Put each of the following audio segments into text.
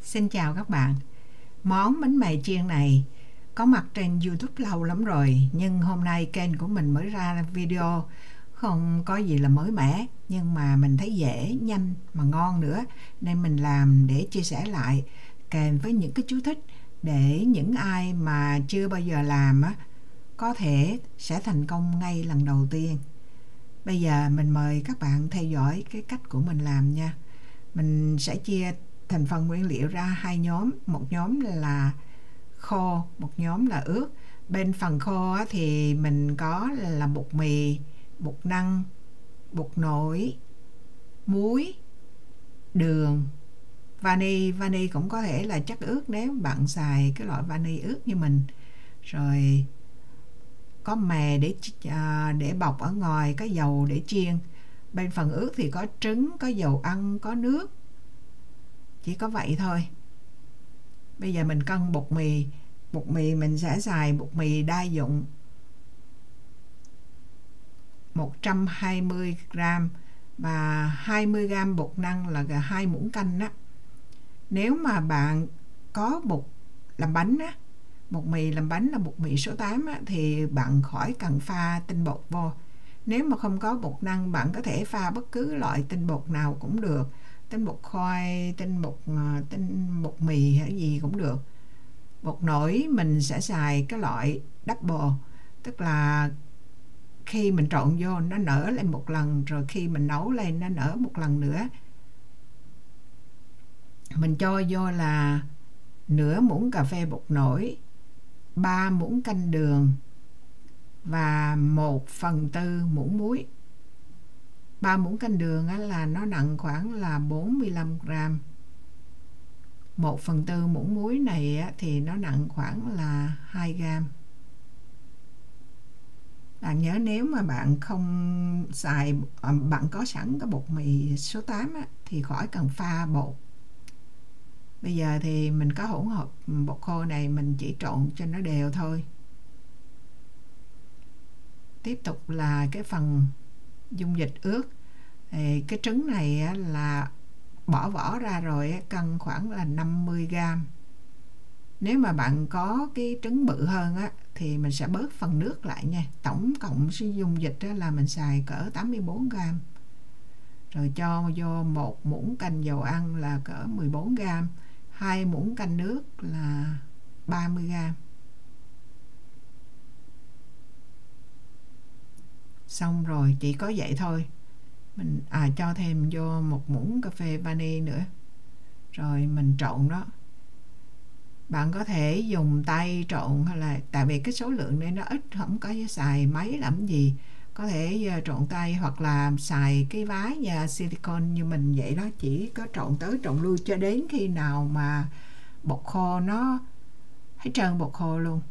Xin chào các bạn. Món bánh mì chiên này có mặt trên YouTube lâu lắm rồi, nhưng hôm nay kênh của mình mới ra video, không có gì là mới mẻ, nhưng mà mình thấy dễ, nhanh mà ngon nữa, nên mình làm để chia sẻ lại kèm với những cái chú thích để những ai mà chưa bao giờ làm có thể sẽ thành công ngay lần đầu tiên. Bây giờ mình mời các bạn theo dõi cái cách của mình làm nha. Mình sẽ chia thành phần nguyên liệu ra hai nhóm, một nhóm là khô, một nhóm là ướt. Bên phần khô thì mình có là bột mì, bột năng, bột nổi, muối, đường, vani cũng có thể là chất ướt nếu bạn xài cái loại vani ướt như mình. Rồi có mè để bọc ở ngoài, có dầu để chiên. Bên phần ướt thì có trứng, có dầu ăn, có nước. Chỉ có vậy thôi. Bây giờ mình cân bột mì. Bột mì mình sẽ xài bột mì đa dụng 120g và 20g bột năng là 2 muỗng canh á. Nếu mà bạn có bột làm bánh á, bột mì làm bánh là bột mì số 8 á, thì bạn khỏi cần pha tinh bột vô. Nếu mà không có bột năng, bạn có thể pha bất cứ loại tinh bột nào cũng được, tinh bột khoai, tinh bột mì hay gì cũng được. Bột nổi mình sẽ xài cái loại double, tức là khi mình trộn vô nó nở lên một lần, rồi khi mình nấu lên nó nở một lần nữa. Mình cho vô là nửa muỗng cà phê bột nổi, 3 muỗng canh đường và 1/4 muỗng muối. 3 muỗng canh đường là nó nặng khoảng là 45g. 1/4 muỗng muối này thì nó nặng khoảng là 2g. Bạn nhớ nếu mà bạn không xài, bạn có sẵn cái bột mì số 8 thì khỏi cần pha bột. Bây giờ thì mình có hỗn hợp bột khô này, mình chỉ trộn cho nó đều thôi. Tiếp tục là cái phần dung dịch ướt. Thì cái trứng này là bỏ vỏ ra rồi, cân khoảng là 50g. Nếu mà bạn có cái trứng bự hơn thì mình sẽ bớt phần nước lại nha. Tổng cộng sử dung dịch là mình xài cỡ 84g. Rồi cho vô 1 muỗng canh dầu ăn là cỡ 14g, 2 muỗng canh nước là 30g. Xong rồi, chỉ có vậy thôi. Mình cho thêm vô 1 muỗng cà phê vani nữa. Rồi mình trộn đó. Bạn có thể dùng tay trộn, hay là tại vì cái số lượng này nó ít, không có xài máy làm gì, có thể trộn tay hoặc là xài cái vái và silicone như mình vậy đó, chỉ có trộn tới trộn lui cho đến khi nào mà bột khô nó hết trơn bột khô luôn.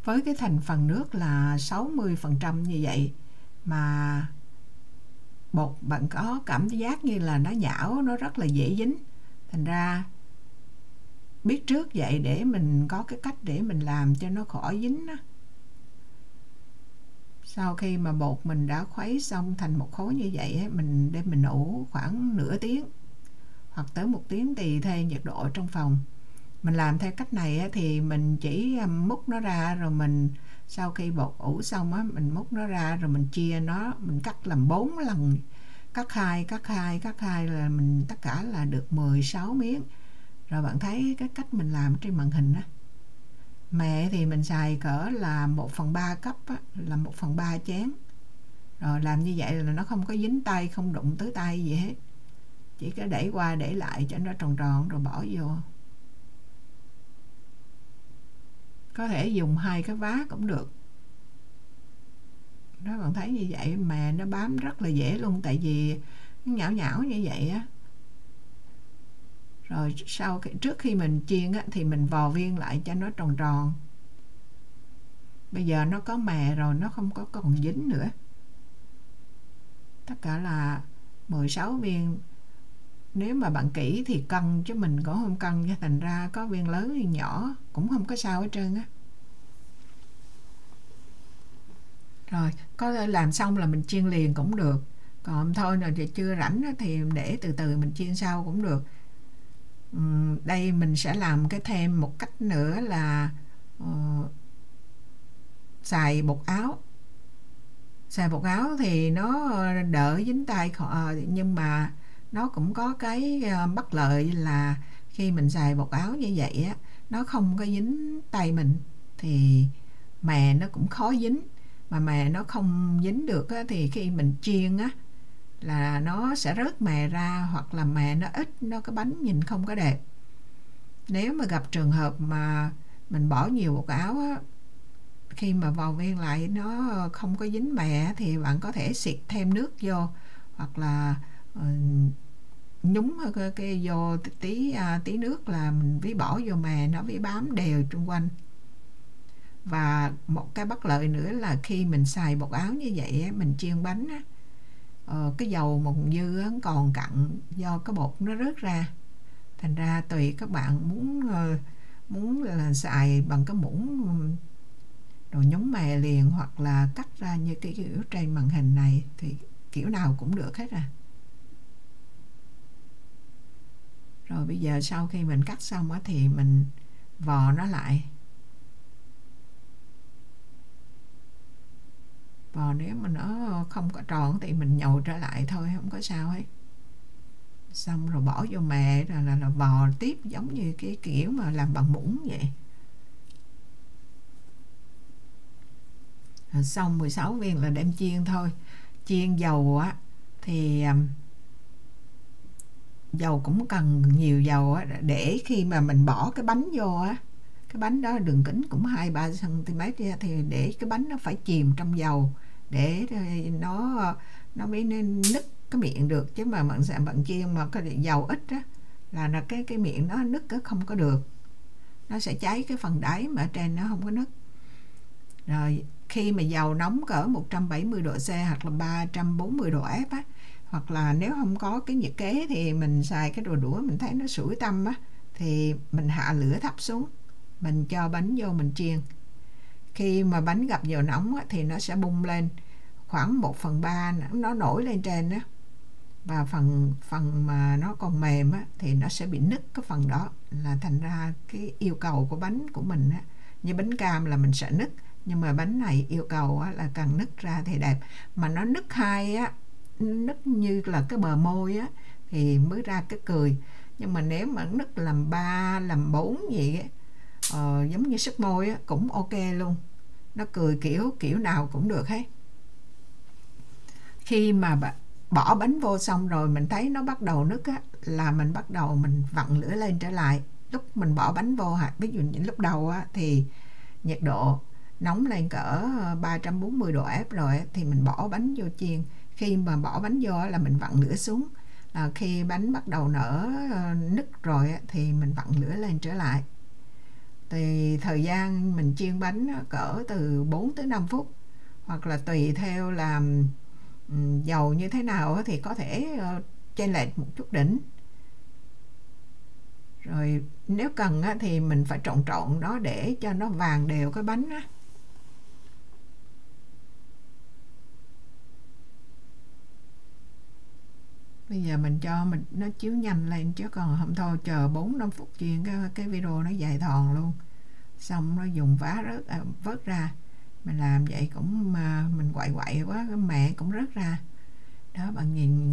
Với cái thành phần nước là 60% như vậy mà bột bạn có cảm giác như là nó nhão, nó rất là dễ dính. Thành ra biết trước vậy để mình có cái cách để mình làm cho nó khỏi dính đó. Sau khi mà bột mình đã khuấy xong thành một khối như vậy, mình đem mình ủ khoảng nửa tiếng hoặc tới 1 tiếng tùy theo nhiệt độ trong phòng. Mình làm theo cách này thì mình chỉ múc nó ra, rồi mình sau khi bột ủ xong mình múc nó ra, rồi mình chia nó, mình cắt làm 4 lần, cắt hai là mình tất cả là được 16 miếng. Rồi bạn thấy cái cách mình làm trên màn hình mẹ thì mình xài cỡ là 1/3 cốc là 1/3 chén. Rồi làm như vậy là nó không có dính tay, không đụng tới tay gì hết, chỉ có đẩy qua để lại cho nó tròn tròn rồi bỏ vô. Có thể dùng 2 cái vá cũng được đó. Bạn thấy như vậy mà nó bám rất là dễ luôn, tại vì nó nhão như vậy Rồi trước khi mình chiên thì mình vò viên lại cho nó tròn tròn. Bây giờ nó có mè rồi, nó không có còn dính nữa. Tất cả là 16 viên. Nếu mà bạn kỹ thì cân, chứ mình cũng không cân, cho thành ra có viên lớn viên nhỏ cũng không có sao hết trơn Rồi có thể làm xong là mình chiên liền cũng được. Còn thôi rồi thì chưa rảnh thì để từ từ mình chiên sau cũng được. Đây mình sẽ làm thêm một cách nữa là xài bột áo. Xài bột áo thì nó đỡ dính tay, nhưng mà nó cũng có cái bất lợi là khi mình xài bột áo như vậy á, nó không có dính tay mình thì mè nó cũng khó dính. Mà mè nó không dính được á, thì khi mình chiên á là nó sẽ rớt mè ra, hoặc là mè nó ít, cái bánh nhìn không có đẹp. Nếu mà gặp trường hợp mà mình bỏ nhiều bột áo á, khi mà vò viên lại nó không có dính mè thì bạn có thể xịt thêm nước vô, hoặc là nhúng cái vô tí nước là mình ví bỏ vô mè, nó ví bám đều xung quanh. Và một cái bất lợi nữa là khi mình xài bột áo như vậy á, mình chiên bánh á, cái dầu mồng dư á, còn cặn do cái bột nó rớt ra. Thành ra tùy các bạn muốn là xài bằng cái muỗng đồ nhúng mè liền, hoặc là cắt ra như cái kiểu trên màn hình này thì kiểu nào cũng được hết à. Rồi bây giờ sau khi mình cắt xong á thì mình vò nó lại. Vò nếu mà nó không có tròn thì mình nhồi trở lại thôi, không có sao hết. Xong rồi bỏ vô mè rồi là vò tiếp, giống như cái kiểu mà làm bằng muỗng vậy. Xong 16 viên là đem chiên thôi. Chiên dầu á thì dầu cũng cần nhiều dầu á, để khi mà mình bỏ cái bánh vô á, cái bánh đó đường kính cũng 2-3 cm thì để cái bánh nó phải chìm trong dầu để nó mới nên nứt cái miệng được. Chứ mà bạn chiên mà cái dầu ít á là cái miệng nó nứt không có được, nó sẽ cháy cái phần đáy mà ở trên nó không có nứt. Rồi khi mà dầu nóng cỡ 170 độ C hoặc là 340 độ F á, hoặc là nếu không có cái nhiệt kế thì mình xài cái đồ đũa mình thấy nó sủi tăm á, thì mình hạ lửa thấp xuống, mình cho bánh vô mình chiên. Khi mà bánh gặp dầu nóng á, thì nó sẽ bung lên khoảng 1/3, nó nổi lên trên đó, và phần mà nó còn mềm á, thì nó sẽ bị nứt cái phần đó. Là thành ra cái yêu cầu của bánh của mình á, như bánh cam là mình sợ nứt, nhưng mà bánh này yêu cầu á, là càng nứt ra thì đẹp. Mà nó nứt hai á, nứt như là cái bờ môi á thì mới ra cái cười. Nhưng mà nếu mà nứt làm 3, làm 4 gì á, giống như sức môi á, cũng ok luôn. Nó cười kiểu nào cũng được hết. Khi mà bỏ bánh vô xong rồi mình thấy nó bắt đầu nứt á, là mình bắt đầu mình vặn lửa lên trở lại. Lúc mình bỏ bánh vô, ví dụ như lúc đầu á, thì nhiệt độ nóng lên cỡ 340 độ F rồi thì mình bỏ bánh vô chiên. Khi mà bỏ bánh vô là mình vặn lửa xuống. Khi bánh bắt đầu nở nứt rồi thì mình vặn lửa lên trở lại. Thì thời gian mình chiên bánh cỡ từ 4 tới 5 phút, hoặc là tùy theo là dầu như thế nào thì có thể chênh lệch một chút đỉnh. Rồi nếu cần thì mình phải trộn nó để cho nó vàng đều cái bánh á. Bây giờ mình cho nó chiếu nhanh lên, chứ còn không thôi chờ 4-5 phút chiên cái video nó dài thòn luôn. Xong nó dùng vá vớt ra. Mình làm vậy cũng mình quậy quá, cái mẹ cũng rớt ra. Đó, bạn nhìn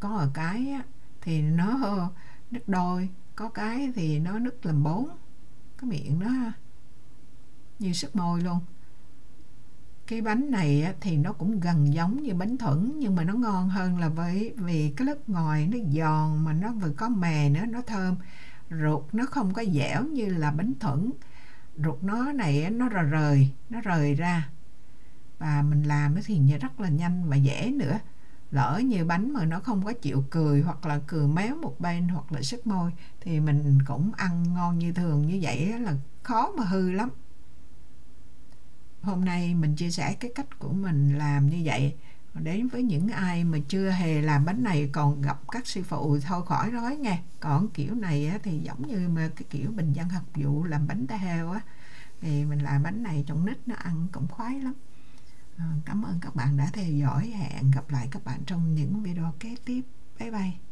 có ở cái á, thì nó nứt đôi, có cái thì nó nứt làm 4. Cái miệng nó như sức môi luôn. Cái bánh này á, thì nó cũng gần giống như bánh thuẫn, nhưng mà nó ngon hơn là vì cái lớp ngoài nó giòn, mà nó vừa có mè nữa, nó thơm. Ruột nó không có dẻo như là bánh thuẫn. Ruột nó này nó rời ra, và mình làm thì rất là nhanh và dễ nữa. Lỡ như bánh mà nó không có chịu cười, hoặc là cười méo một bên, hoặc là sức môi, thì mình cũng ăn ngon như thường. Như vậy là khó mà hư lắm. Hôm nay mình chia sẻ cái cách của mình làm như vậy. Đến với những ai mà chưa hề làm bánh này, còn gặp các sư phụ thôi khỏi nói nha. Còn kiểu này thì giống như mà cái kiểu bình dân học vụ làm bánh tê heo á, thì mình làm bánh này trong nít nó ăn cũng khoái lắm. Cảm ơn các bạn đã theo dõi. Hẹn gặp lại các bạn trong những video kế tiếp. Bye bye.